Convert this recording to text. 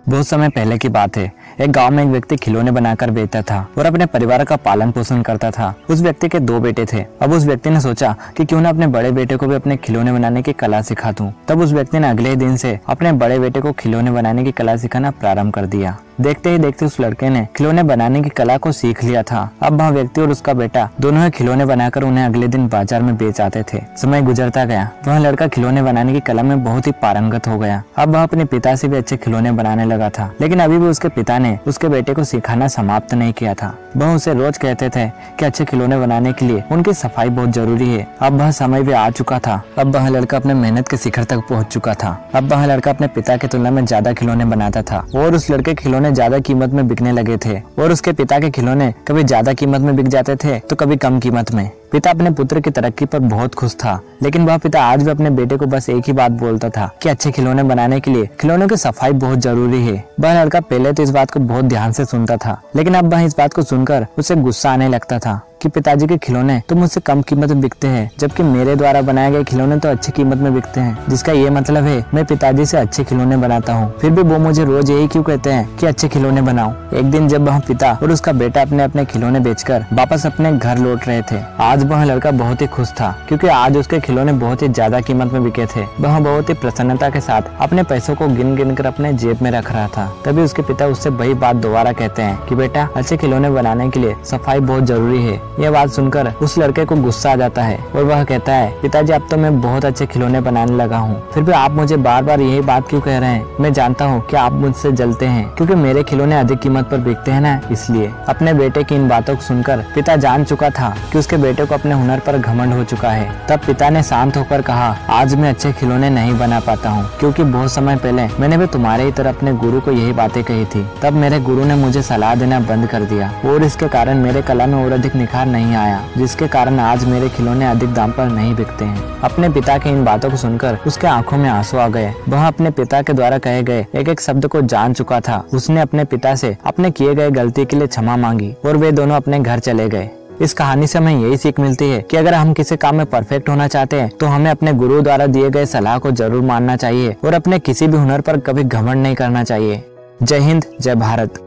बहुत समय पहले की बात है। एक गांव में एक व्यक्ति खिलौने बनाकर बेचता था और अपने परिवार का पालन पोषण करता था। उस व्यक्ति के 2 बेटे थे। अब उस व्यक्ति ने सोचा कि क्यों न अपने बड़े बेटे को भी अपने खिलौने बनाने की कला सिखा दूं। तब उस व्यक्ति ने अगले दिन से अपने बड़े बेटे को खिलौने बनाने की कला सिखाना प्रारंभ कर दिया। देखते ही देखते उस लड़के ने खिलौने बनाने की कला को सीख लिया था। अब वह व्यक्ति और उसका बेटा दोनों ही खिलौने बनाकर उन्हें अगले दिन बाजार में बेच आते थे। समय गुजरता गया, वह लड़का खिलौने बनाने की कला में बहुत ही पारंगत हो गया। अब वह अपने पिता से भी अच्छे खिलौने बनाने लगा था, लेकिन अभी भी उसके पिता ने उसके बेटे को सिखाना समाप्त नहीं किया था। वह उसे रोज कहते थे कि अच्छे खिलौने बनाने के लिए उनकी सफाई बहुत जरूरी है। अब वह समय भी आ चुका था। अब वह लड़का अपने मेहनत के शिखर तक पहुंच चुका था। अब वह लड़का अपने पिता की तुलना में ज्यादा खिलौने बनाता था और उस लड़के खिलौने ज्यादा कीमत में बिकने लगे थे और उसके पिता के खिलौने कभी ज्यादा कीमत में बिक जाते थे तो कभी कम कीमत में। पिता अपने पुत्र की तरक्की पर बहुत खुश था, लेकिन वह पिता आज भी अपने बेटे को बस एक ही बात बोलता था कि अच्छे खिलौने बनाने के लिए खिलौनों की सफाई बहुत जरूरी है। वह लड़का पहले तो इस बात को बहुत ध्यान से सुनता था, लेकिन अब वह इस बात को सुनकर उसे गुस्सा आने लगता था कि पिताजी के खिलौने तो मुझसे कम कीमत में बिकते हैं, जबकि मेरे द्वारा बनाए गए खिलौने तो अच्छी कीमत में बिकते हैं। जिसका ये मतलब है मैं पिताजी से अच्छे खिलौने बनाता हूँ, फिर भी वो मुझे रोज यही क्यों कहते हैं कि अच्छे खिलौने बनाओ। एक दिन जब वह पिता और उसका बेटा अपने अपने खिलौने बेचकर वापस अपने घर लौट रहे थे, आज वह लड़का बहुत ही खुश था क्योंकि आज उसके खिलौने बहुत ही ज्यादा कीमत में बिके थे। वह बहुत ही प्रसन्नता के साथ अपने पैसों को गिन गिन कर अपने जेब में रख रहा था। तभी उसके पिता उससे वही बात दोबारा कहते हैं कि बेटा अच्छे खिलौने बनाने के लिए सफाई बहुत जरूरी है। यह बात सुनकर उस लड़के को गुस्सा आ जाता है और वह कहता है पिताजी अब तो मैं बहुत अच्छे खिलौने बनाने लगा हूँ, फिर भी आप मुझे बार बार यही बात क्यों कह रहे हैं। मैं जानता हूँ कि आप मुझसे जलते हैं क्योंकि मेरे खिलौने अधिक कीमत पर बिकते हैं ना, इसलिए। अपने बेटे की इन बातों को सुनकर पिता जान चुका था कि उसके बेटे को अपने हुनर पर घमंड हो चुका है। तब पिता ने शांत होकर कहा, आज मैं अच्छे खिलौने नहीं बना पाता हूँ क्योंकि बहुत समय पहले मैंने भी तुम्हारे ही तरह अपने गुरु को यही बातें कही थी। तब मेरे गुरु ने मुझे सलाह देना बंद कर दिया और इसके कारण मेरे कला में और अधिक निखार नहीं आया, जिसके कारण आज मेरे खिलौने अधिक दाम पर नहीं बिकते हैं। अपने पिता की इन बातों को सुनकर उसके आंखों में आंसू आ गए। वह अपने पिता के द्वारा कहे गए एक एक शब्द को जान चुका था। उसने अपने पिता से अपने किए गए गलती के लिए क्षमा मांगी और वे दोनों अपने घर चले गए। इस कहानी से हमें यही सीख मिलती है कि अगर हम किसी काम में परफेक्ट होना चाहते हैं तो हमें अपने गुरु द्वारा दिए गए सलाह को जरूर मानना चाहिए और अपने किसी भी हुनर पर कभी घमंड नहीं करना चाहिए। जय हिंद, जय भारत।